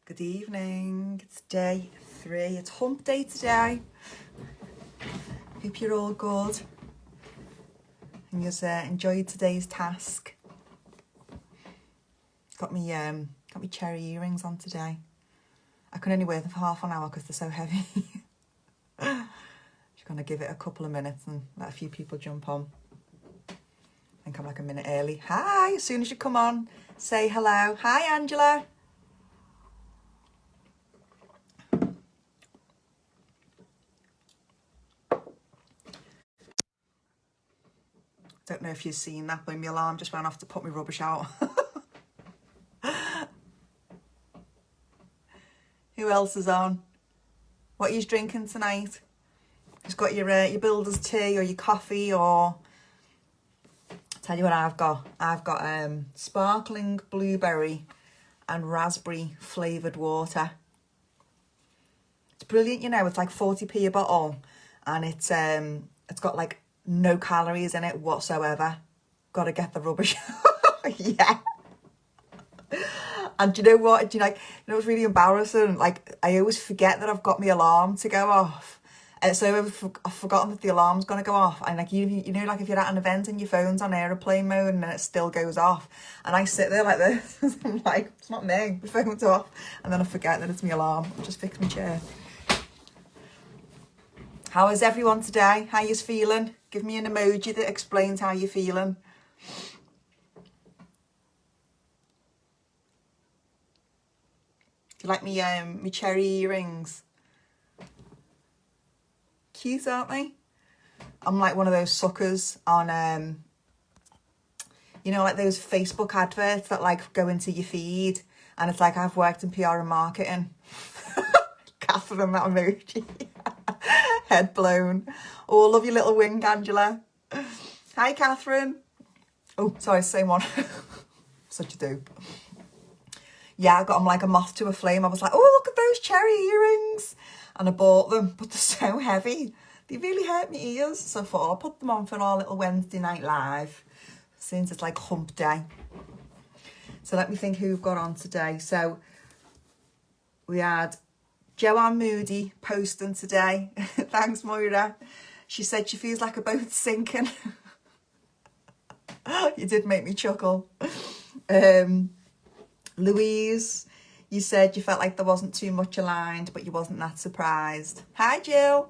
Good evening. It's day 3. It's hump day today. Hope you're all good and you've enjoyed today's task. Got me cherry earrings on today. I can only wear them for half an hour because they're so heavy. Just gonna give it a couple of minutes and let a few people jump on. I think I'm like a minute early. Hi, as soon as you come on, say hello. Hi, Angela. Don't know if you've seen that, but my alarm just went off to put my rubbish out. Who else is on? What are you drinking tonight? You've got your builder's tea or your coffee, or... Tell you what I've got. I've got sparkling blueberry and raspberry flavoured water. It's brilliant, you know. It's like 40p a bottle, and it's got like no calories in it whatsoever. Got to get the rubbish. Yeah. And do you know what? Do you know it's really embarrassing? Like, I always forget that I've got my alarm to go off. So I've forgotten that the alarm's going to go off. And like, you know, like if you're at an event and your phone's on aeroplane mode and then it still goes off. And I sit there like this. I'm like, it's not me. My phone's off. And then I forget that it's my alarm. I'll just fix my chair. How is everyone today? How you feeling? Give me an emoji that explains how you're feeling. Do you like me cherry earrings? Cute, aren't they? I'm like one of those suckers on, you know, like those Facebook adverts that like go into your feed. And it's like, I've worked in PR and marketing. Catherine, that emoji. Head blown. Oh, love your little wing, Angela. Hi, Catherine. Oh, sorry, same one. Such a dope. Yeah, I got them like a moth to a flame. I was like, oh, look at those cherry earrings. And I bought them, but they're so heavy. They really hurt my ears. So I thought I'll put them on for our little Wednesday night live, since it's like hump day. So let me think who we've got on today. So we had Joanne Moody posting today. Thanks, Moira. She said she feels like a boat sinking. You did make me chuckle. Louise, you said you felt like there wasn't too much aligned, but you wasn't that surprised. Hi, Jill.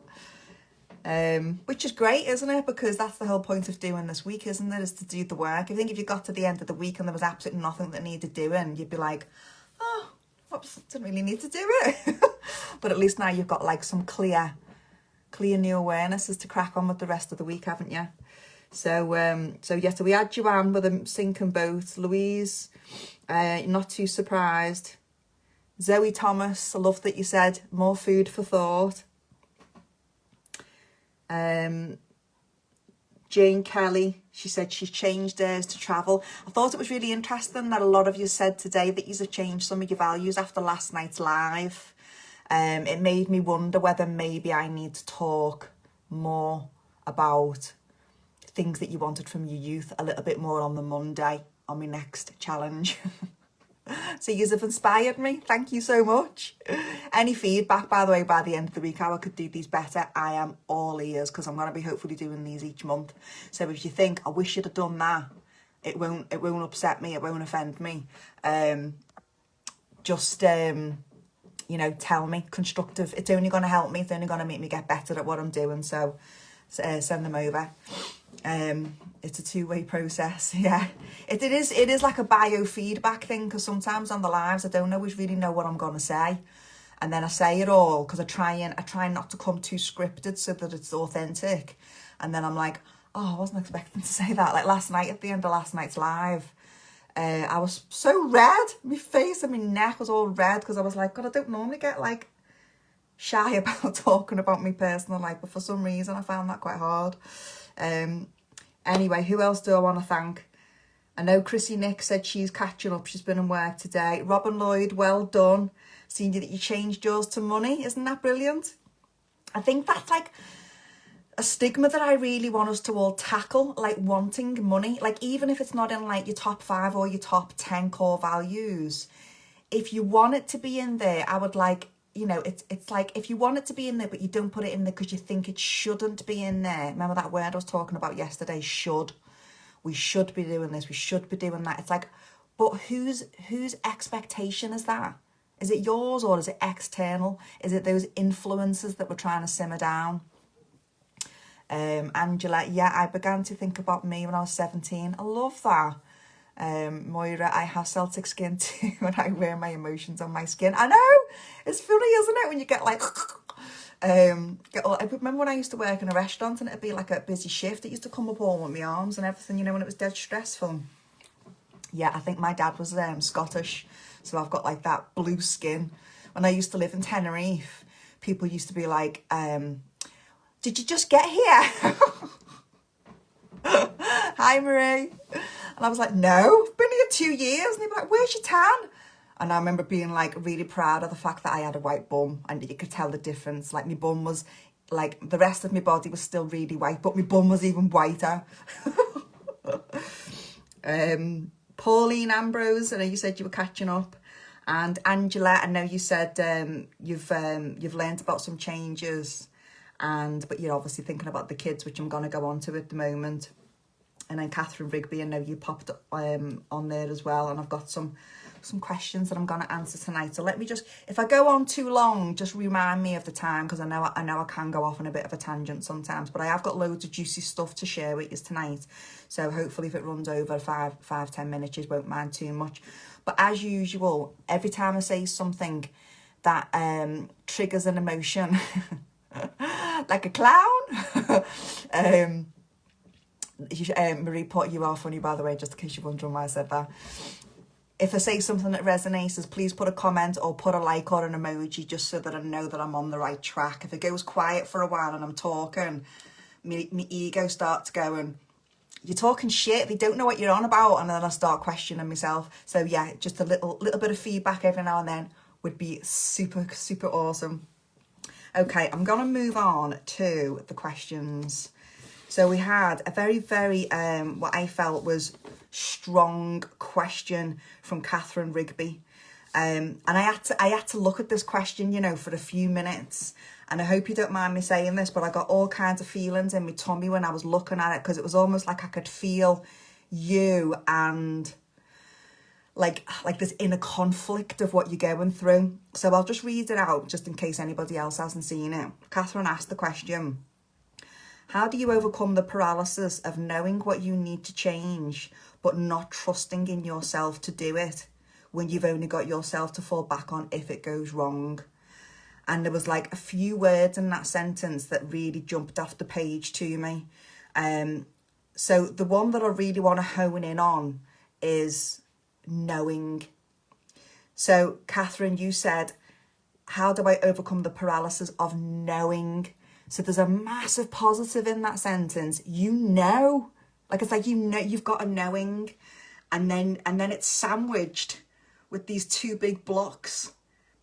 Which is great, isn't it? Because that's the whole point of doing this week, isn't it? Is to do the work. I think if you got to the end of the week and there was absolutely nothing that needed doing, you'd be like, oh, oops, didn't really need to do it. But at least now you've got like some clear new awarenesses to crack on with the rest of the week, haven't you? So we had Joanne with a sinking boat. Louise, not too surprised. Zoe Thomas, I love that you said more food for thought. Jane Kelly, she said she's changed hers to travel. I thought it was really interesting that a lot of you said today that you've changed some of your values after last night's live. It made me wonder whether maybe I need to talk more about things that you wanted from your youth a little bit more on the Monday on my next challenge. So you have inspired me. Thank you so much. Any feedback, by the way, by the end of the week, how I could do these better, I am all ears, because I'm going to be hopefully doing these each month. So if you think, I wish you'd have done that, it won't upset me, it won't offend me. You know, tell me, constructive. It's only going to help me. It's only going to make me get better at what I'm doing. So send them over. It's a two-way process. Yeah, it is like a biofeedback thing, because sometimes on the lives I don't always really know what I'm gonna say, and then I say it all because I try not to come too scripted so that it's authentic, and then I'm like, oh, I wasn't expecting to say that. Like last night, at the end of last night's live, I was so red. My face and my neck was all red because I was like, God, I don't normally get like shy about talking about my personal life, but for some reason I found that quite hard. Anyway, who else do I want to thank? I know Chrissy Nick said she's catching up. She's been in work today. Robin Lloyd, well done. Seeing that you changed yours to money. Isn't that brilliant? I think that's like a stigma that I really want us to all tackle, like wanting money. Like even if it's not in like your top 5 or your top 10 core values, if you want it to be in there, I would like, you know, it's like if you want it to be in there, but you don't put it in there because you think it shouldn't be in there. Remember that word I was talking about yesterday, should. We should be doing this, we should be doing that. It's like, but whose expectation is that? Is it yours or is it external? Is it those influences that we're trying to simmer down? Angela, yeah, I began to think about me when I was 17. I love that. Moira, I have Celtic skin too when I wear my emotions on my skin. I know, it's funny, isn't it, when you get like I remember when I used to work in a restaurant and it'd be like a busy shift, it used to come up all with my arms and everything, you know, when it was dead stressful. Yeah, I think my dad was Scottish, so I've got like that blue skin. When I used to live in Tenerife, people used to be like, did you just get here? Hi, Marie. And I was like, no, I've been here 2 years. And they'd be like, where's your tan? And I remember being like really proud of the fact that I had a white bum and you could tell the difference. Like my bum was like, the rest of my body was still really white, but my bum was even whiter. Pauline Ambrose, I know you said you were catching up. And Angela, I know you said you've learned about some changes, but you're obviously thinking about the kids, which I'm going to go on to at the moment. And then Catherine Rigby, I know you popped on there as well, and I've got some questions that I'm going to answer tonight. So let me just, if I go on too long, just remind me of the time, because I know I can go off on a bit of a tangent sometimes, but I have got loads of juicy stuff to share with you tonight. So hopefully if it runs over 5-10 minutes, you won't mind too much. But as usual, every time I say something that triggers an emotion, like a clown, Marie Potter, you are funny, by the way, just in case you're wondering why I said that. If I say something that resonates, please put a comment or put a like or an emoji, just so that I know that I'm on the right track. If it goes quiet for a while and I'm talking, my ego starts going, you're talking shit, they don't know what you're on about, and then I start questioning myself. So yeah, just a little bit of feedback every now and then would be super, super awesome. Okay, I'm going to move on to the questions. So we had a very, very, what I felt was strong question from Catherine Rigby. And I had to look at this question, you know, for a few minutes. And I hope you don't mind me saying this, but I got all kinds of feelings in my tummy when I was looking at it, because it was almost like I could feel you and like this inner conflict of what you're going through. So I'll just read it out just in case anybody else hasn't seen it. Catherine asked the question, how do you overcome the paralysis of knowing what you need to change, but not trusting in yourself to do it when you've only got yourself to fall back on if it goes wrong? And there was like a few words in that sentence that really jumped off the page to me. So the one that I really want to hone in on is knowing. So Catherine, you said, how do I overcome the paralysis of knowing? So there's a massive positive in that sentence. You know, like it's like, you know, you've got a knowing, and then it's sandwiched with these two big blocks,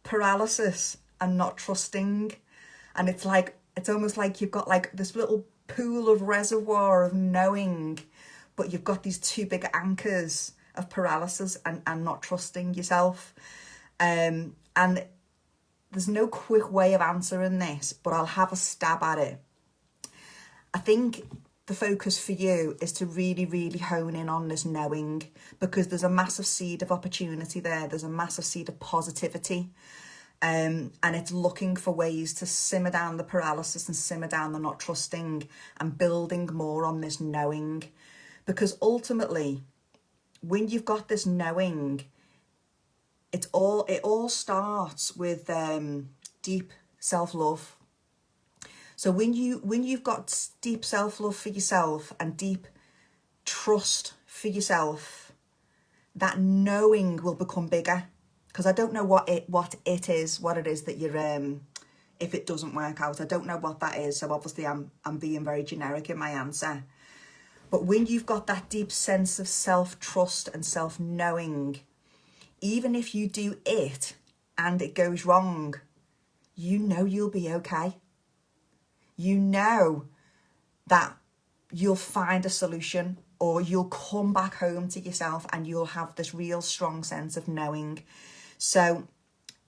paralysis and not trusting. And it's like, it's almost like you've got like this little pool of reservoir of knowing, but you've got these two big anchors of paralysis and not trusting yourself. And there's no quick way of answering this, but I'll have a stab at it. I think the focus for you is to really, really hone in on this knowing, because there's a massive seed of opportunity there. There's a massive seed of positivity. And it's looking for ways to simmer down the paralysis and simmer down the not trusting and building more on this knowing. Because ultimately, when you've got this knowing, it all starts with deep self-love. So when you've got deep self-love for yourself and deep trust for yourself, that knowing will become bigger. Because I don't know what it is that you're if it doesn't work out, I don't know what that is. So obviously I'm being very generic in my answer. But when you've got that deep sense of self-trust and self-knowing, even if you do it and it goes wrong, you know you'll be okay. You know that you'll find a solution, or you'll come back home to yourself and you'll have this real strong sense of knowing. So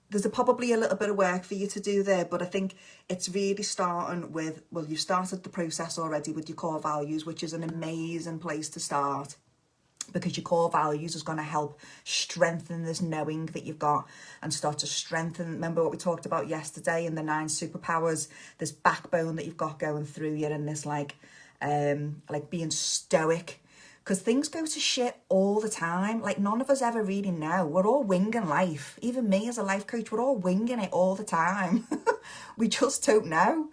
there's probably a little bit of work for you to do there, but I think it's really starting with, well, you've started the process already with your core values, which is an amazing place to start, because your core values is going to help strengthen this knowing that you've got and start to strengthen. Remember what we talked about yesterday in the 9 superpowers, this backbone that you've got going through you, and this like being stoic, because things go to shit all the time. Like, none of us ever really know. We're all winging life. Even me as a life coach, we're all winging it all the time. We just don't know.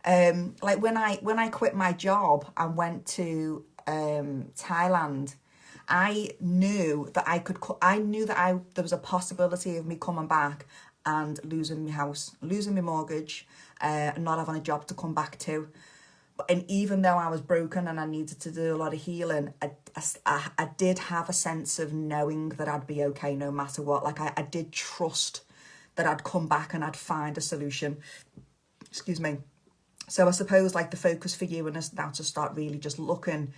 Like when I quit my job and went to Thailand, I knew that there was a possibility of me coming back and losing my house, losing my mortgage, and not having a job to come back to. And even though I was broken and I needed to do a lot of healing, I did have a sense of knowing that I'd be okay no matter what. Like, I did trust that I'd come back and I'd find a solution. Excuse me. So I suppose like the focus for you is now to start really just looking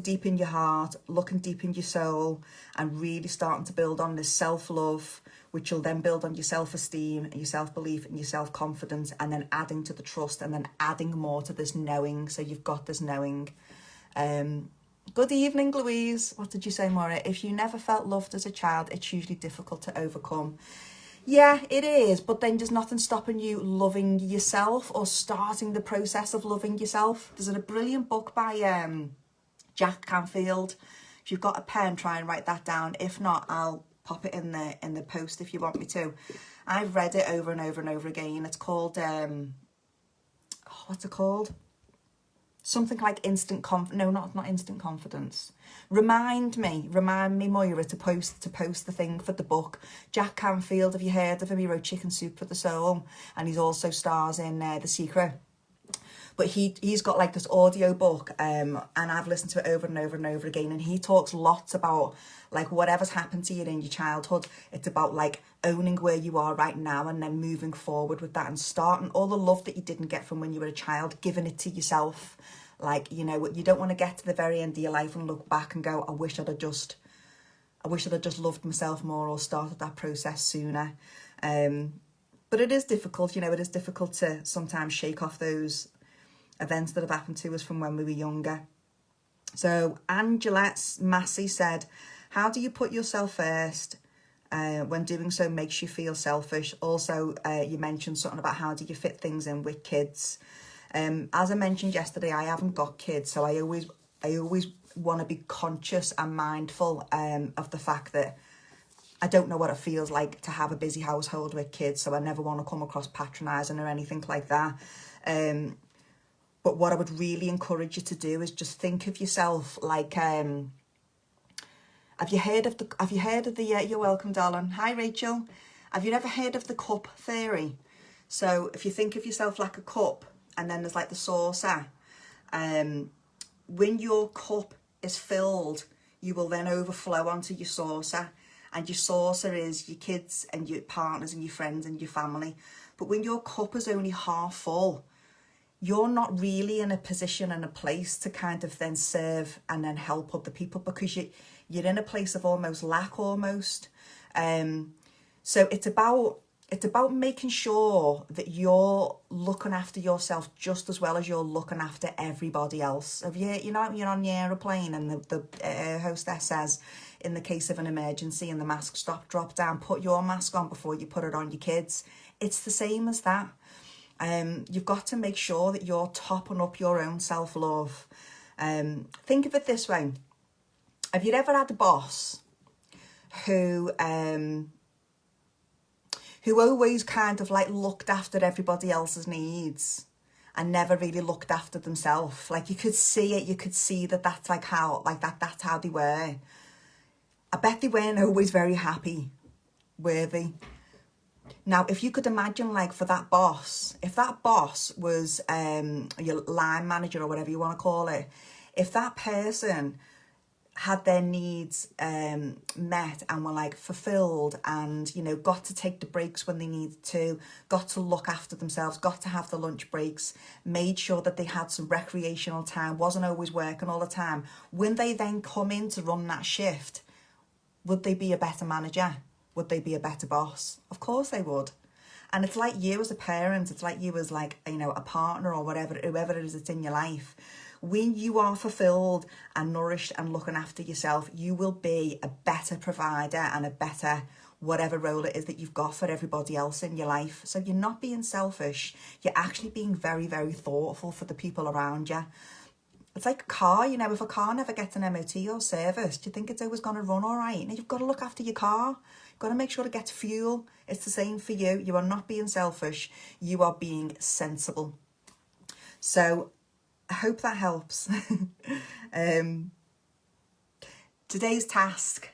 deep in your heart, looking deep in your soul, and really starting to build on this self-love, which will then build on your self-esteem and your self-belief and your self-confidence, and then adding to the trust, and then adding more to this knowing. So you've got this knowing. Good evening, Louise. What did you say, Maura? If you never felt loved as a child, it's usually difficult to overcome. Yeah, it is, but then there's nothing stopping you loving yourself or starting the process of loving yourself. There's a brilliant book by Jack Canfield. If you've got a pen, try and write that down. If not, I'll pop it in the post if you want me to. I've read it over and over and over again. It's called what's it called? Something like instant not instant confidence. Remind me, Moira, to post the thing for the book. Jack Canfield, have you heard of him? He wrote Chicken Soup for the Soul, and he's also stars in The Secret. But he's got like this audio book, and I've listened to it over and over and over again. And he talks lots about like whatever's happened to you in your childhood. It's about like owning where you are right now and then moving forward with that and starting all the love that you didn't get from when you were a child, giving it to yourself. Like, you know, you don't want to get to the very end of your life and look back and go, I wish I'd have just loved myself more or started that process sooner. But it is difficult, you know, it is difficult to sometimes shake off those events that have happened to us from when we were younger. So Angela Massey said, how do you put yourself first when doing so makes you feel selfish? Also, you mentioned something about how do you fit things in with kids. As I mentioned yesterday, I haven't got kids, so I always want to be conscious and mindful of the fact that I don't know what it feels like to have a busy household with kids, so I never want to come across patronising or anything like that. But what I would really encourage you to do is just think of yourself like, have you heard of the, you're welcome, darling. Hi, Rachel. Have you ever heard of the cup theory? So if you think of yourself like a cup, and then there's like the saucer, when your cup is filled, you will then overflow onto your saucer. And your saucer is your kids and your partners and your friends and your family. But when your cup is only half full, you're not really in a position and a place to kind of then serve and then help other people, because you're in a place of almost lack almost. So it's about making sure that you're looking after yourself just as well as you're looking after everybody else. You're on the aeroplane and the air hostess says, in the case of an emergency and the mask drop down, put your mask on before you put it on your kids. It's the same as that. You've got to make sure that you're topping up your own self-love. Think of it this way. Have you ever had a boss who always kind of like looked after everybody else's needs and never really looked after themselves? Like, you could see it, you could see that that's how they were. I bet they weren't always very happy, were they? Now, if you could imagine, like, for that boss, if that boss was your line manager or whatever you want to call it, if that person had their needs met and were like fulfilled and, you know, got to take the breaks when they needed to, got to look after themselves, got to have the lunch breaks, made sure that they had some recreational time, wasn't always working all the time, when they then come in to run that shift, would they be a better manager? Would they be a better boss? Of course they would. And it's like you as a parent, it's like you as like, you know, a partner or whatever, whoever it is that's in your life. When you are fulfilled and nourished and looking after yourself, you will be a better provider and a better whatever role it is that you've got for everybody else in your life. So you're not being selfish. You're actually being very, very thoughtful for the people around you. It's like a car, you know, if a car never gets an MOT or service, do you think it's always going to run all right? Now, you've got to look after your car. You've got to make sure it gets fuel. It's the same for you. You are not being selfish. You are being sensible. So I hope that helps. Today's task.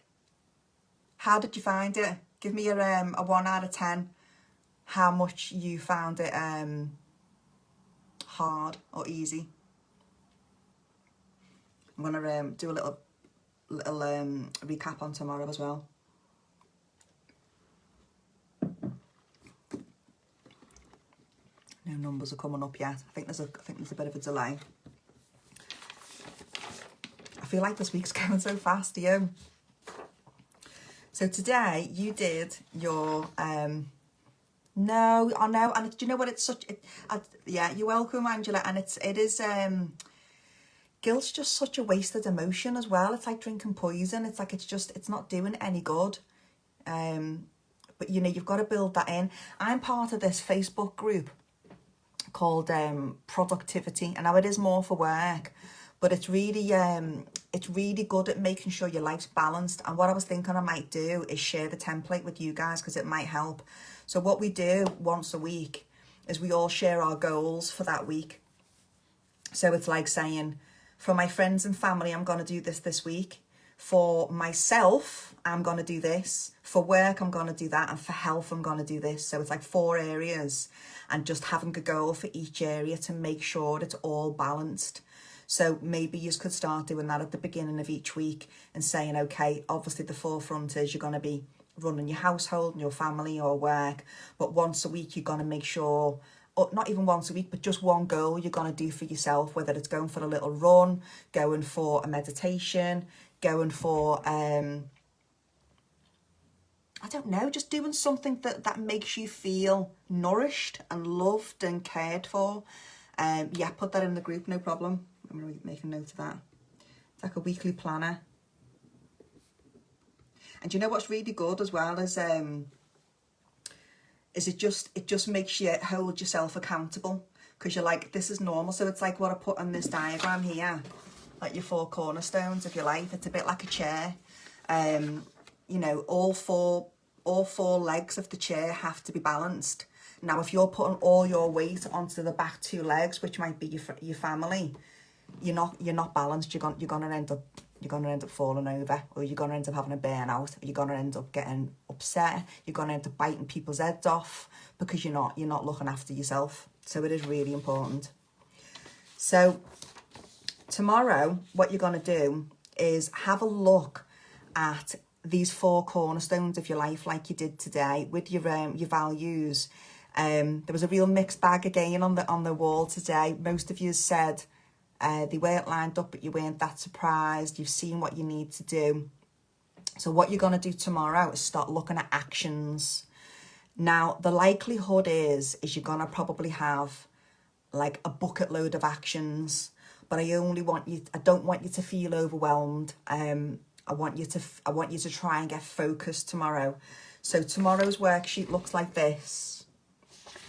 How did you find it? Give me a 1 out of 10. How much you found it hard or easy. I'm gonna do a little recap on tomorrow as well. No numbers are coming up yet. I think there's a bit of a delay. I feel like this week's going so fast, do you? So today you did your no, I know, and do you know what? It's such. Yeah, you're welcome, Angela, and it is. Guilt's just such a wasted emotion as well. It's like drinking poison. It's like it's not doing any good. But you know, you've got to build that in. I'm part of this Facebook group called Productivity, and now it is more for work, but it's really good at making sure your life's balanced. And what I was thinking I might do is share the template with you guys, because it might help. So what we do once a week is we all share our goals for that week. So it's like saying, for my friends and family, I'm going to do this week. For myself, I'm going to do this. For work, I'm going to do that. And for health, I'm going to do this. So it's like 4 areas, and just having a goal for each area to make sure it's all balanced. So maybe you could start doing that at the beginning of each week and saying, okay, obviously the forefront is you're going to be running your household and your family or work. But once a week, you're going to make sure, or not even once a week, but just one goal you're going to do for yourself, whether it's going for a little run, going for a meditation, going for, I don't know, just doing something that makes you feel nourished and loved and cared for. Yeah, put that in the group, no problem. I'm going to make a note of that. It's like a weekly planner. And you know what's really good as well is it just makes you hold yourself accountable, because you're like, this is normal. So it's like what I put on this diagram here, like your 4 cornerstones of your life. It's a bit like a chair. You know, all four legs of the chair have to be balanced. Now, if you're putting all your weight onto the back 2 legs, which might be your family, you're not balanced. You're gonna end up falling over, or you're gonna end up having a burnout, or you're gonna end up getting upset. You're gonna end up biting people's heads off because you're not looking after yourself. So it is really important. So tomorrow, what you're gonna do is have a look at these 4 cornerstones of your life, like you did today, with your values. There was a real mixed bag again on the wall today. Most of you said they weren't lined up, but you weren't that surprised. You've seen what you need to do. So what you're going to do tomorrow is start looking at actions. Now, the likelihood is you're going to probably have like a bucket load of actions, but I don't want you to feel overwhelmed. I want you to try and get focused tomorrow. So tomorrow's worksheet looks like this.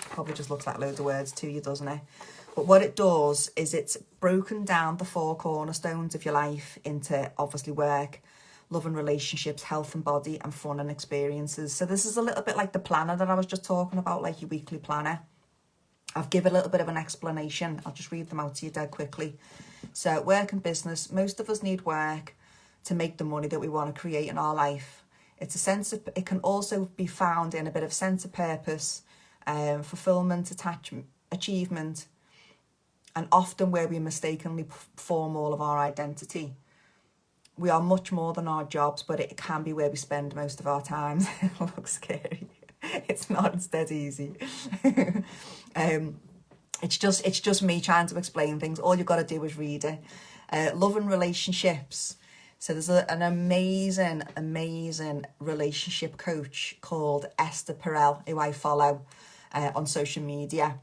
Probably just looks like loads of words to you, doesn't it? But what it does is it's broken down the 4 cornerstones of your life into obviously work, love and relationships, health and body, and fun and experiences. So this is a little bit like the planner that I was just talking about, like your weekly planner. I've given a little bit of an explanation. I'll just read them out to you dead quickly. So work and business. Most of us need work to make the money that we want to create in our life. It's a sense of, it can also be found in a bit of sense of purpose, fulfillment, attachment, achievement, and often where we mistakenly form all of our identity. We are much more than our jobs, but it can be where we spend most of our time. It looks scary. It's not, it's dead easy. It's just me trying to explain things. All you've got to do is read it. Love and relationships. So there's an amazing, amazing relationship coach called Esther Perel, who I follow on social media,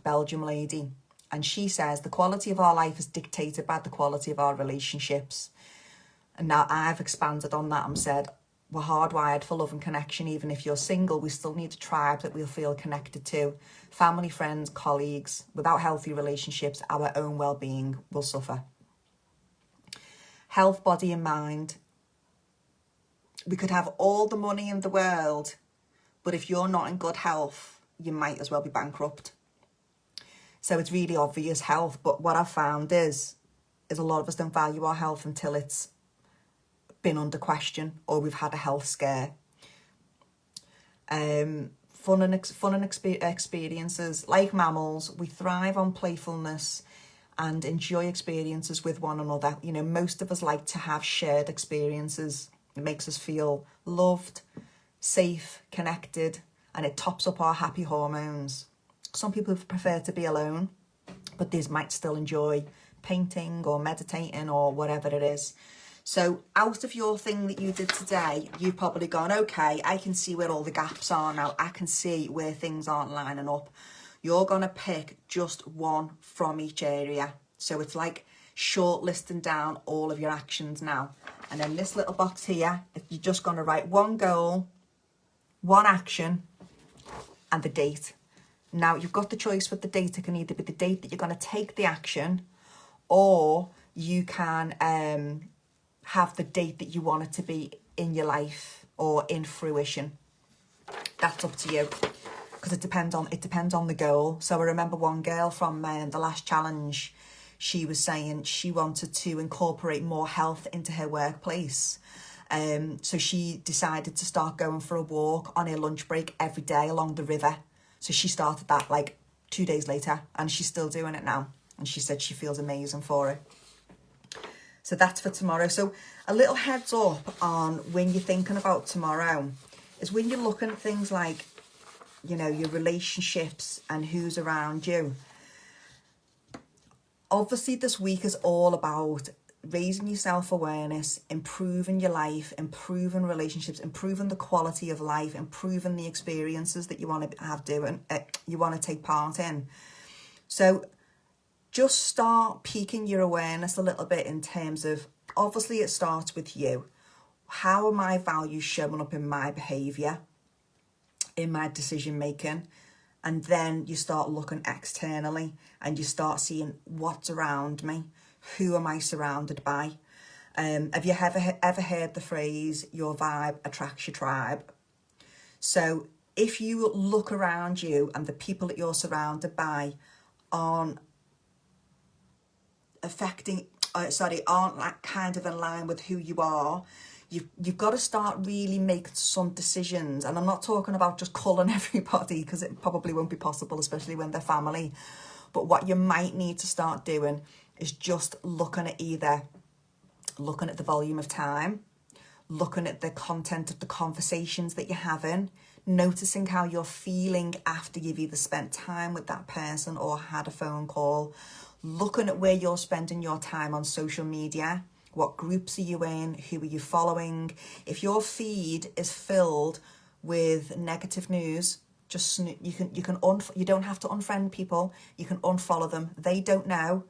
Belgium lady. And she says the quality of our life is dictated by the quality of our relationships. And now I've expanded on that and said, we're hardwired for love and connection. Even if you're single, we still need a tribe that we'll feel connected to. Family, friends, colleagues. Without healthy relationships, our own well-being will suffer. Health, body and mind. We could have all the money in the world, but if you're not in good health, you might as well be bankrupt. So it's really obvious health, but what I've found is a lot of us don't value our health until it's been under question or we've had a health scare. Fun and experiences. Like mammals, we thrive on playfulness and enjoy experiences with one another. You know, most of us like to have shared experiences. It makes us feel loved, safe, connected, and it tops up our happy hormones. Some people prefer to be alone, but these might still enjoy painting or meditating or whatever it is. So out of your thing that you did today, you've probably gone, okay, I can see where all the gaps are now. I can see where things aren't lining up. You're going to pick just one from each area. So it's like shortlisting down all of your actions now. And then this little box here, you're just going to write one goal, one action, and the date. Now, you've got the choice with the date. It can either be the date that you're going to take the action, or you can have the date that you want it to be in your life or in fruition. That's up to you, because it depends on the goal. So I remember one girl from the last challenge, she was saying she wanted to incorporate more health into her workplace. So she decided to start going for a walk on her lunch break every day along the river. So she started that like 2 days later, and she's still doing it now. And she said she feels amazing for it. So that's for tomorrow. So a little heads up on when you're thinking about tomorrow is when you're looking at things like, you know, your relationships and who's around you. Obviously, this week is all about raising your self-awareness, improving your life, improving relationships, improving the quality of life, improving the experiences that you want to have you want to take part in. So just start piquing your awareness a little bit in terms of, obviously it starts with you. How are my values showing up in my behaviour, in my decision making? And then you start looking externally and you start seeing what's around me. Who am I surrounded by? Have you ever heard the phrase, your vibe attracts your tribe? So if you look around you and the people that you're surrounded by aren't like kind of in line with who you are, you've got to start really making some decisions. And I'm not talking about just culling everybody, because it probably won't be possible, especially when they're family. But what you might need to start doing is just looking at the volume of time, looking at the content of the conversations that you're having, noticing how you're feeling after you've either spent time with that person or had a phone call, looking at where you're spending your time on social media. What groups are you in? Who are you following? If your feed is filled with negative news, just you don't have to unfriend people. You can unfollow them. They don't know,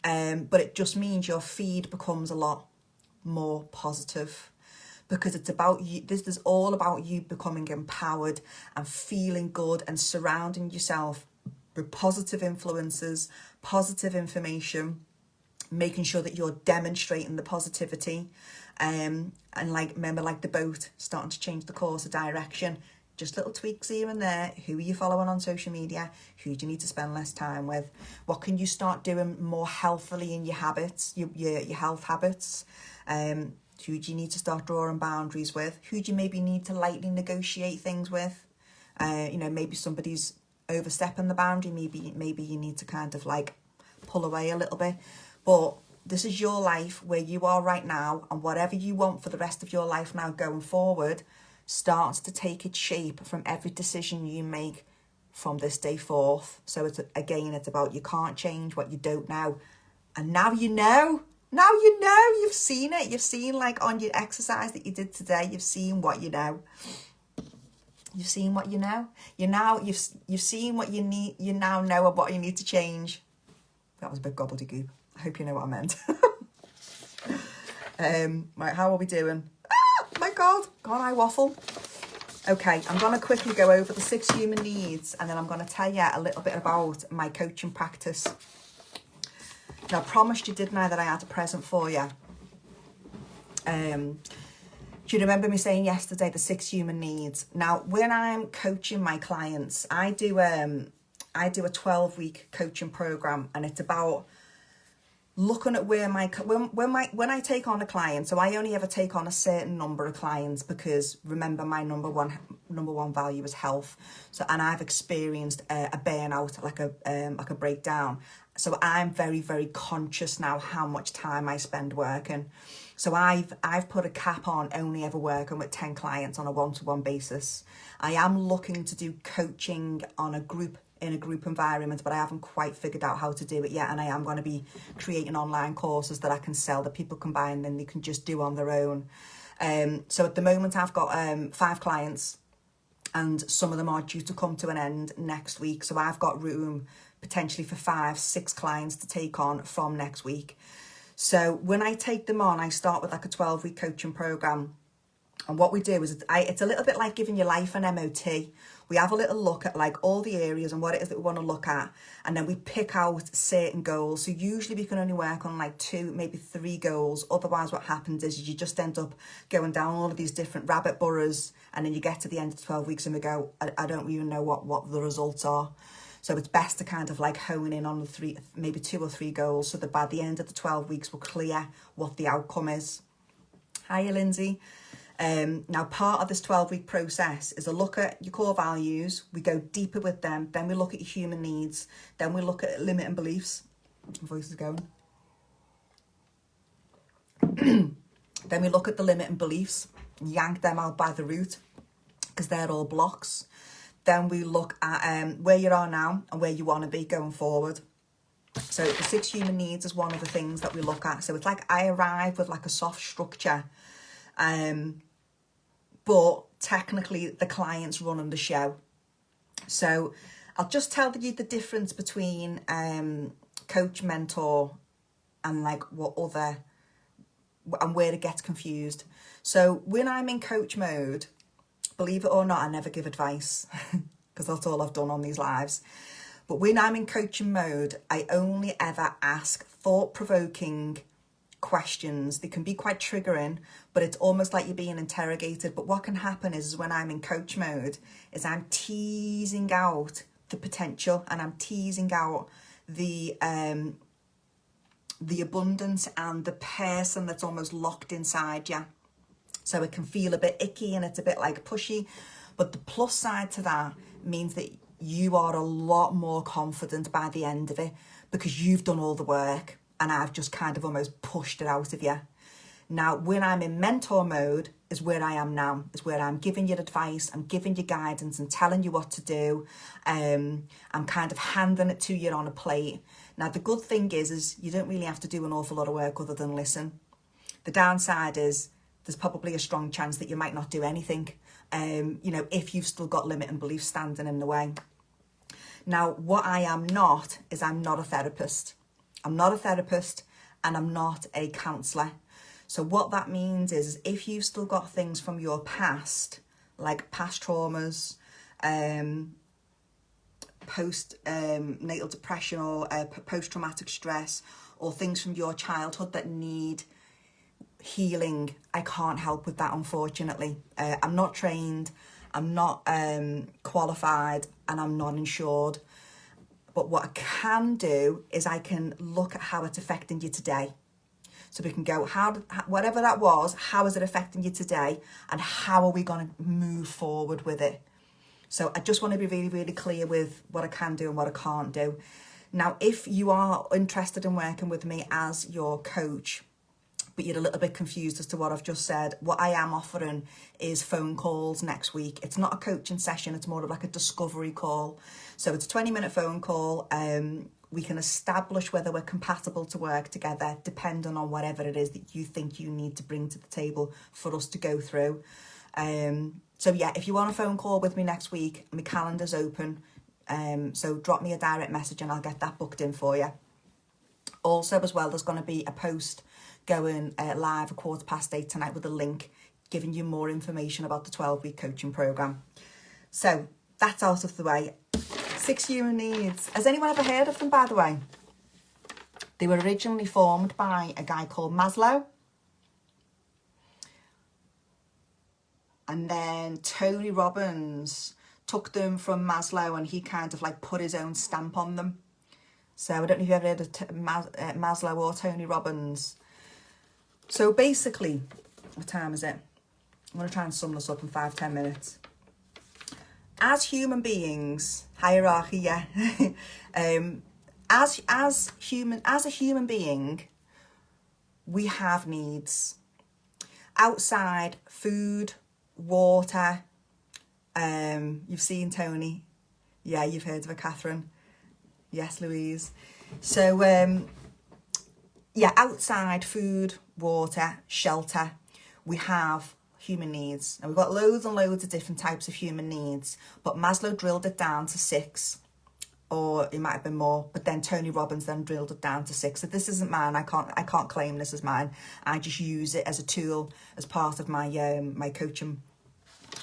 but it just means your feed becomes a lot more positive, because it's about you. This is all about you becoming empowered and feeling good and surrounding yourself with positive influences, positive information, making sure that you're demonstrating the positivity, and remember, like the boat, starting to change the course of direction. Just little tweaks here and there. Who are you following on social media? Who do you need to spend less time with? What can you start doing more healthily in your habits, your health habits? Who do you need to start drawing boundaries with? Who do you maybe need to lightly negotiate things with? Maybe somebody's overstepping the boundary. Maybe you need to kind of like pull away a little bit. But this is your life where you are right now, and whatever you want for the rest of your life now going forward starts to take its shape from every decision you make from this day forth. So it's about, you can't change what you don't know. And now you know. Now you know, you've seen it. You've seen, like, on your exercise that you did today, you've seen what you know. You've seen what you know. You've seen what you need. You now know what you need to change. That was a bit gobbledygook. I hope you know what I meant. Right, how are we doing? Ah, my God, can't I waffle? Okay, I'm going to quickly go over the 6 human needs, and then I'm going to tell you a little bit about my coaching practice. Now, I promised you, didn't I, that I had a present for you. Do you remember me saying yesterday the 6 human needs? Now, when I'm coaching my clients, I do a 12-week coaching program, and it's about looking at where when I take on a client. So I only ever take on a certain number of clients, because remember, my number one value is health. So, and I've experienced a burnout, like a breakdown. So I'm very, very conscious now how much time I spend working. So I've put a cap on only ever working with 10 clients on a one-to-one basis. I am looking to do coaching in a group environment, but I haven't quite figured out how to do it yet. And I am going to be creating online courses that I can sell, that people can buy and then they can just do on their own. So at the moment I've got 5 clients, and some of them are due to come to an end next week. So I've got room potentially for 5-6 clients to take on from next week. So when I take them on, I start with like a 12-week coaching program. And what we do is, it's a little bit like giving your life an MOT. We have a little look at like all the areas and what it is that we want to look at. And then we pick out certain goals. So usually we can only work on like 2, maybe 3 goals. Otherwise what happens is you just end up going down all of these different rabbit burrows. And then you get to the end of 12 weeks and we go, I don't even know what the results are. So it's best to kind of like hone in on the 3, maybe 2 or 3 goals, so that by the end of the 12 weeks, we're clear what the outcome is. Hiya, Lindsay. Now, part of this 12-week process is a look at your core values. We go deeper with them. Then we look at your human needs. Then we look at limiting beliefs. My voice is going. Then we look at the limiting beliefs, yank them out by the root, because they're all blocks. Then we look at where you are now and where you want to be going forward. So the 6 human needs is one of the things that we look at. So it's like I arrive with like a soft structure, but technically the client's running the show. So I'll just tell you the difference between coach, mentor, and like what other, and where it gets confused. So when I'm in coach mode, believe it or not, I never give advice, because that's all I've done on these lives. But when I'm in coaching mode, I only ever ask thought-provoking questions. They can be quite triggering, but it's almost like you're being interrogated. But what can happen is when I'm in coach mode, is I'm teasing out the potential, and I'm teasing out the abundance and the person that's almost locked inside you. So it can feel a bit icky and it's a bit like pushy. But the plus side to that means that you are a lot more confident by the end of it, because you've done all the work and I've just kind of almost pushed it out of you. Now, when I'm in mentor mode is where I am now, is where I'm giving you advice, I'm giving you guidance and telling you what to do. I'm kind of handing it to you on a plate. Now, the good thing is you don't really have to do an awful lot of work other than listen. The downside is there's probably a strong chance that you might not do anything, if you've still got limiting beliefs standing in the way. Now, what I am not is I'm not a therapist. I'm not a therapist and I'm not a counsellor. So what that means is if you've still got things from your past, like past traumas, post-natal depression or post-traumatic stress, or things from your childhood that need healing, I can't help with that, unfortunately. I'm not trained, I'm not qualified, and I'm not insured. But what I can do is I can look at how it's affecting you today. So we can go, whatever that was, how is it affecting you today? And how are we going to move forward with it? So I just want to be really, really clear with what I can do and what I can't do. Now, if you are interested in working with me as your coach, but you're a little bit confused as to what I've just said, what I am offering is phone calls next week. It's not a coaching session, it's more of like a discovery call. So it's a 20-minute phone call. we can establish whether we're compatible to work together, depending on whatever it is that you think you need to bring to the table for us to go through. So yeah, if you want a phone call with me next week, my calendar's open. So drop me a direct message and I'll get that booked in for you. Also, as well, there's going to be a post going live 8:15 tonight with a link giving you more information about the 12-week coaching program. So that's out of the way. 6 human needs. Has anyone ever heard of them, by the way? They were originally formed by a guy called Maslow. And then Tony Robbins took them from Maslow and he kind of like put his own stamp on them. So I don't know if you've ever heard of Maslow or Tony Robbins. So basically, what time is it? I'm going to try and sum this up in 5-10 minutes. As human beings, hierarchy, yeah. As a human being, we have needs. Outside, food, water. You've seen Tony. Yeah, you've heard of her, Catherine. Yes, Louise. So, yeah, outside, food, water, shelter, we have human needs. And we've got loads and loads of different types of human needs, but Maslow drilled it down to 6, or it might have been more, but then Tony Robbins then drilled it down to 6. So this isn't mine. I can't claim this as mine. I just use it as a tool as part of my my coaching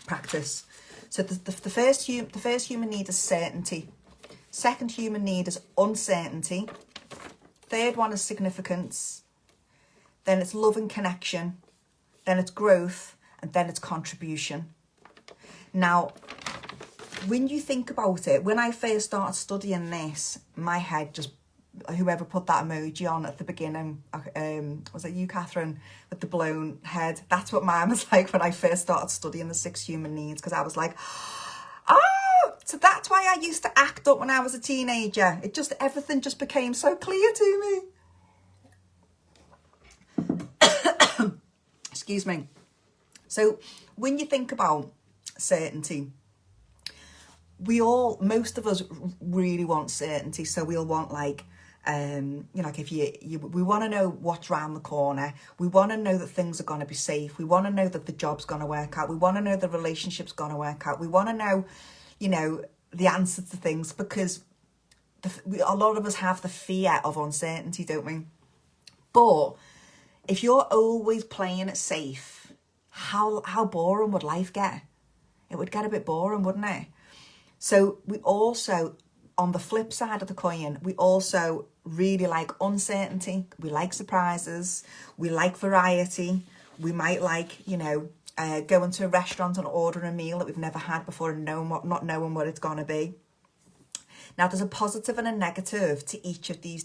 practice. So the first human need is certainty. Second human need is uncertainty. Third one is significance. Then it's love and connection. Then it's growth. And then it's contribution. Now, when you think about it, when I first started studying this, my head just, whoever put that emoji on at the beginning, was it you, Catherine, with the blown head? That's what mine was like when I first started studying the 6 human needs, because I was like, oh, so that's why I used to act up when I was a teenager. Everything just became so clear to me. Excuse me. So when you think about certainty, most of us really want certainty. So we'll want like, like if we want to know what's around the corner. We want to know that things are going to be safe. We want to know that the job's going to work out. We want to know the relationship's going to work out. We want to know, the answer to things, because a lot of us have the fear of uncertainty, don't we? But if you're always playing it safe, how boring would life get? It would get a bit boring, wouldn't it? So we also, on the flip side of the coin, we also really like uncertainty. We like surprises. We like variety. We might like, going to a restaurant and ordering a meal that we've never had before and not knowing what it's going to be. Now, there's a positive and a negative to each of these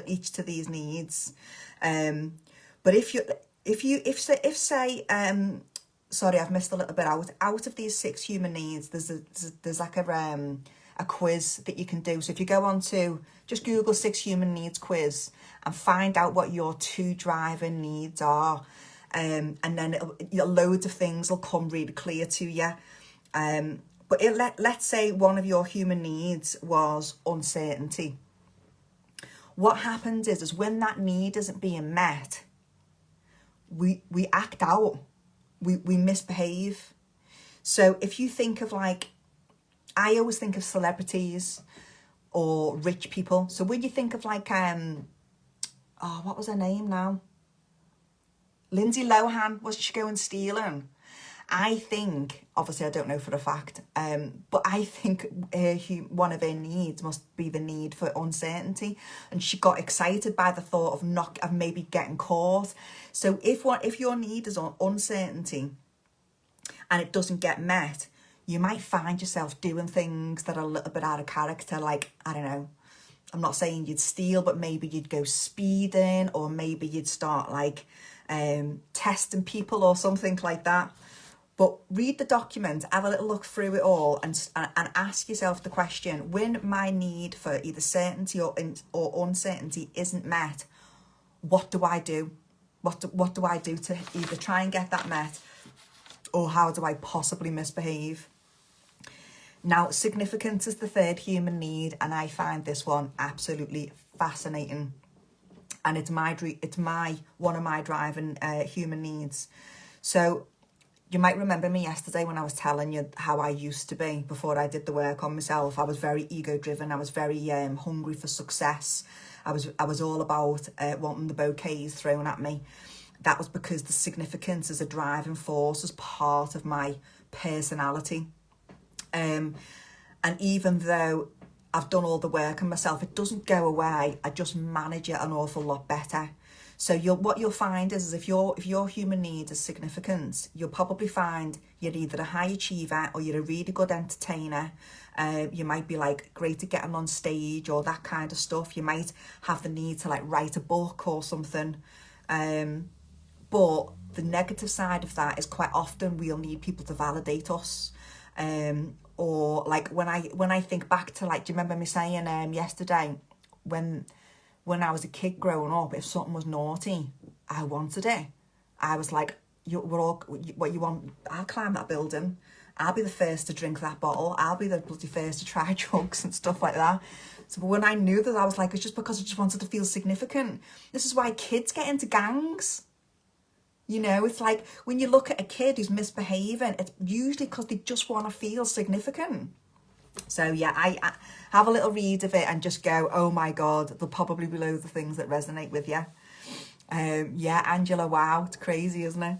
each to these needs. But sorry, I've missed a little bit out of these 6 human needs, there's like a quiz that you can do. So if you go on to, just Google 6 human needs quiz and find out what your 2 driving needs are. And then loads of things will come really clear to you. But let's say one of your human needs was uncertainty. What happens is when that need isn't being met, we act out, we misbehave. So if you think of I always think of celebrities or rich people. So when you think of what was her name now? Lindsay Lohan, was she going stealing? I think, obviously I don't know for a fact, but I think one of her needs must be the need for uncertainty. And she got excited by the thought of maybe getting caught. So if your need is on uncertainty and it doesn't get met, you might find yourself doing things that are a little bit out of character. Like, I don't know, I'm not saying you'd steal, but maybe you'd go speeding, or maybe you'd start testing people or something like that. But read the document, have a little look through it all, and ask yourself the question: when my need for either certainty or uncertainty isn't met, what do I do? What do I do to either try and get that met, or how do I possibly misbehave? Now, significance is the third human need, and I find this one absolutely fascinating. And it's one of my driving human needs. So you might remember me yesterday when I was telling you how I used to be before I did the work on myself. I was very ego driven. I was very hungry for success. I was all about wanting the bouquets thrown at me. That was because the significance as a driving force as part of my personality. And even though I've done all the work on myself, it doesn't go away. I just manage it an awful lot better. So what you'll find is if your human need is significance, you'll probably find you're either a high achiever or you're a really good entertainer. You might be like great at getting on stage or that kind of stuff. You might have the need to like write a book or something. But the negative side of that is quite often we'll need people to validate us. Or like when I think back to, like, do you remember me saying yesterday when I was a kid growing up, if something was naughty, I wanted it. I was like, what you want? I'll climb that building. I'll be the first to drink that bottle. I'll be the bloody first to try drugs and stuff like that. So when I knew that, I was like, it's just because I just wanted to feel significant. This is why kids get into gangs. You know, it's like when you look at a kid who's misbehaving, it's usually because they just want to feel significant. So yeah, I have a little read of it and just go, oh my God, there'll probably be loads of things that resonate with you. Yeah, Angela, wow, it's crazy, isn't it?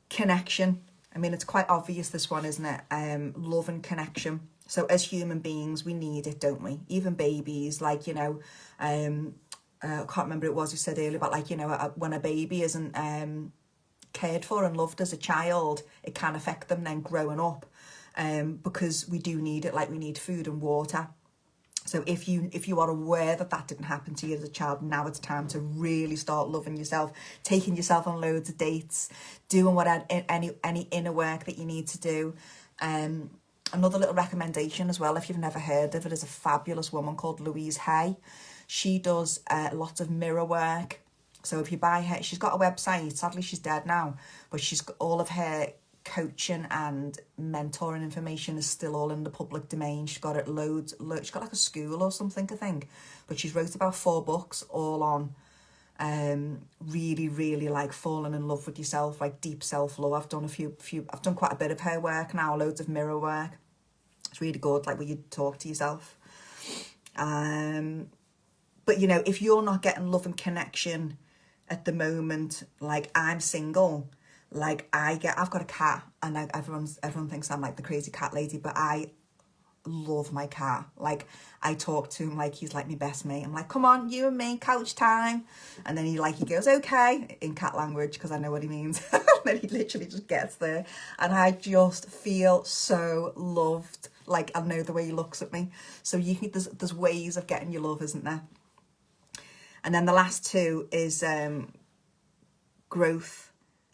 Connection. I mean, it's quite obvious, this one, isn't it? Love and connection. So as human beings, we need it, don't we? Even babies, like, you know, I can't remember it was you said earlier, but like, you know, when a baby isn't cared for and loved as a child, it can affect them then growing up, because we do need it, like we need food and water. So if you are aware that that didn't happen to you as a child, now it's time to really start loving yourself, taking yourself on loads of dates, doing what any inner work that you need to do. Another little recommendation as well, if you've never heard of it, is a fabulous woman called Louise Hay. She does lots of mirror work. So if you buy her, she's got a website. Sadly, she's dead now, but she's got all of her coaching and mentoring information is still all in the public domain. She's got it she's got like a school or something, I think, but she's wrote about 4 books all on really, really like falling in love with yourself, like deep self-love. I've done I've done quite a bit of her work now, loads of mirror work. It's really good, like where you talk to yourself. But you know, if you're not getting love and connection at the moment, like I'm single, like I've got a cat, and everyone thinks I'm like the crazy cat lady, but I love my cat. Like I talk to him like he's like my best mate. I'm like, come on, you and me, couch time. And then he goes, okay, in cat language, because I know what he means. And then he literally just gets there, and I just feel so loved. Like I know the way he looks at me. So there's ways of getting your love, isn't there? And then the last 2 is growth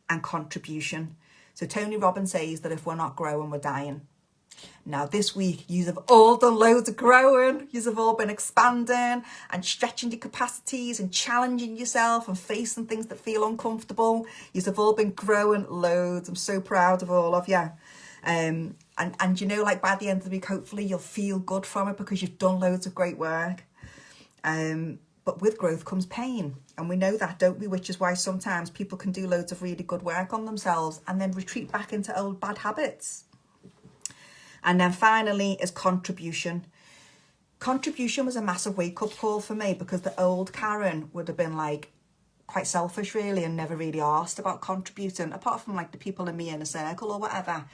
and contribution. So Tony Robbins says that if we're not growing, we're dying. Now this week, you have all done loads of growing. You have all been expanding and stretching your capacities and challenging yourself and facing things that feel uncomfortable. You have all been growing loads. I'm so proud of all of you. And you know, like by the end of the week, hopefully you'll feel good from it because you've done loads of great work. But with growth comes pain. And we know that, don't we? Which is why sometimes people can do loads of really good work on themselves and then retreat back into old bad habits. And then finally is contribution. Contribution was a massive wake-up call for me, because the old Karen would have been like quite selfish really and never really asked about contributing, apart from like the people in my inner circle or whatever.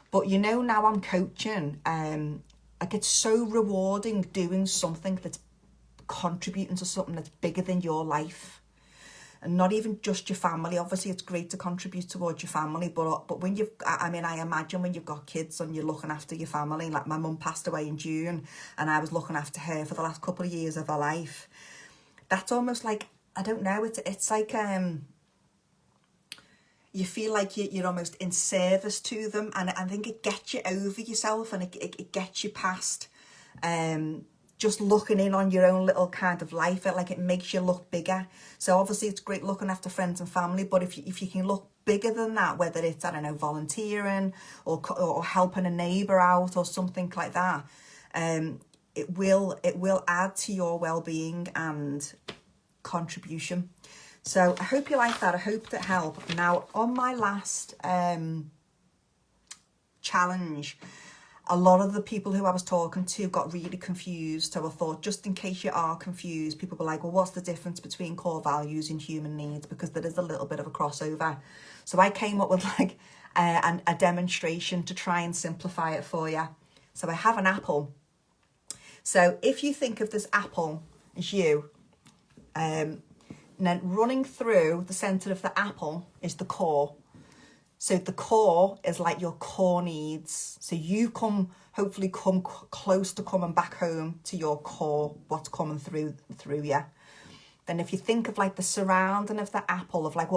But you know, now I'm coaching, like it's so rewarding doing something that's contributing to something that's bigger than your life, and not even just your family. Obviously it's great to contribute towards your family, but when I imagine when you've got kids and you're looking after your family, like my mum passed away in June and I was looking after her for the last couple of years of her life. That's almost like, I don't know, it's like you feel like you're almost in service to them, and I think it gets you over yourself, and it gets you past just looking in on your own little kind of life. It makes you look bigger. So obviously it's great looking after friends and family, but if you can look bigger than that, whether it's, I don't know, volunteering or helping a neighbour out or something like that. It will add to your well-being and contribution. So I hope you like that. I hope that helped. Now, on my last challenge, a lot of the people who I was talking to got really confused. So I thought, just in case you are confused, people were like, well, what's the difference between core values and human needs? Because there is a little bit of a crossover. So I came up with like a demonstration to try and simplify it for you. So I have an apple. So if you think of this apple as you, and then running through the centre of the apple is the core. So the core is like your core needs. So you hopefully come close to coming back home to your core, what's coming through you. Then if you think of like the surrounding of the apple, of like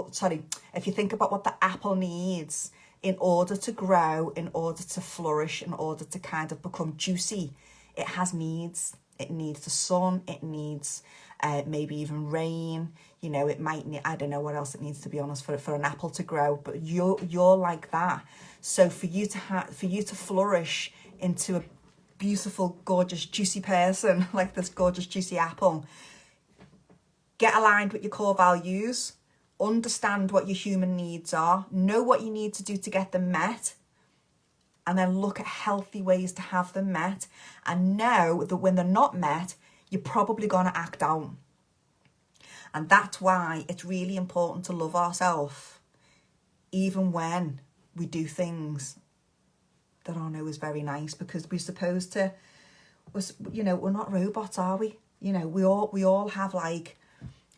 if you think about what the apple needs in order to grow, in order to flourish, in order to kind of become juicy, it has needs. It needs the sun, it needs maybe even rain, you know, it might need, I don't know what else it needs, to be honest, for an apple to grow, but you're like that. So for you to flourish into a beautiful, gorgeous, juicy person, like this gorgeous, juicy apple, get aligned with your core values, understand what your human needs are, know what you need to do to get them met, and then look at healthy ways to have them met, and know that when they're not met, you're probably going to act out. And that's why it's really important to love ourselves, even when we do things that aren't always very nice, because we're supposed to, you know, we're not robots, are we? You know, we all have like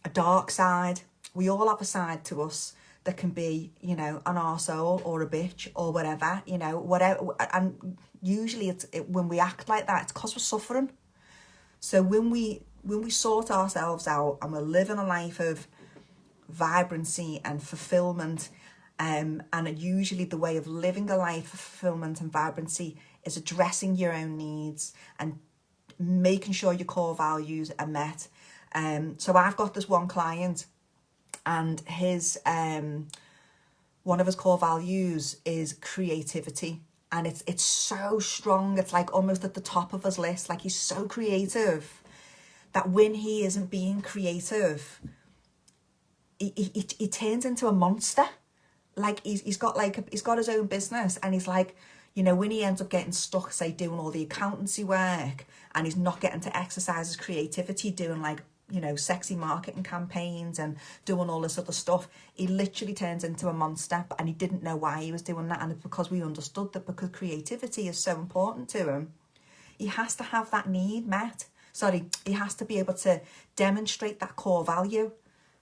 a dark side. We all have a side to us that can be, you know, an arsehole or a bitch or whatever, you know, whatever. And usually when we act like that, it's because we're suffering. So when we sort ourselves out and we're living a life of vibrancy and fulfillment, and usually the way of living a life of fulfillment and vibrancy is addressing your own needs and making sure your core values are met. So I've got this one client, and his one of his core values is creativity, and it's so strong. It's like almost at the top of his list. Like, he's so creative that when he isn't being creative, he turns into a monster. Like, he's got his own business, and he's like, you know, when he ends up getting stuck, say, doing all the accountancy work, and he's not getting to exercise his creativity, doing like, you know, sexy marketing campaigns and doing all this other stuff, he literally turns into a monster. And he didn't know why he was doing that. And it's because we understood that because creativity is so important to him, he has to have that need met. He has to be able to demonstrate that core value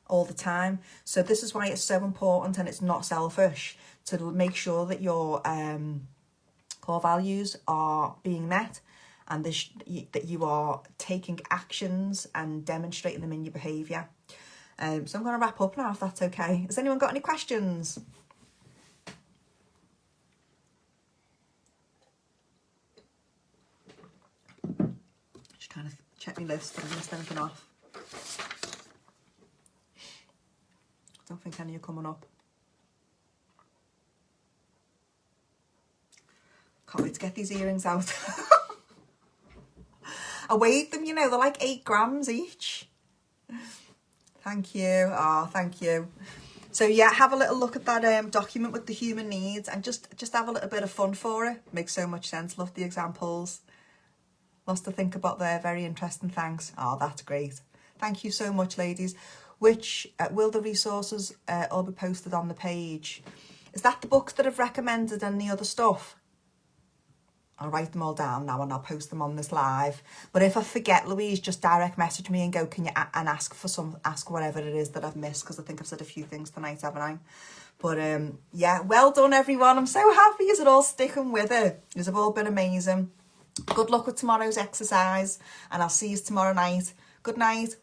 all the time. So this is why it's so important, and it's not selfish, to make sure that your core values are being met, and that you are taking actions and demonstrating them in your behaviour. So I'm going to wrap up now, if that's okay. Has anyone got any questions? Just trying to check my list, if I've missed anything off. I don't think any are coming up. Can't wait to get these earrings out. I weighed them, you know, they're like 8 grams each. Thank you. Oh, thank you. So yeah, have a little look at that document with the human needs, and just have a little bit of fun for it. Makes so much sense. Love the examples. Lots to think about there. Very interesting. Thanks. Oh, that's great. Thank you so much, ladies. Which will the resources all be posted on the page? Is that the books that I've recommended and the other stuff? I'll write them all down now and I'll post them on this live. But if I forget, Louise, just direct message me and go, can you, and ask whatever it is that I've missed, because I think I've said a few things tonight, haven't I? But yeah, well done, everyone. I'm so happy you're all sticking with it. You've all been amazing. Good luck with tomorrow's exercise, and I'll see you tomorrow night. Good night.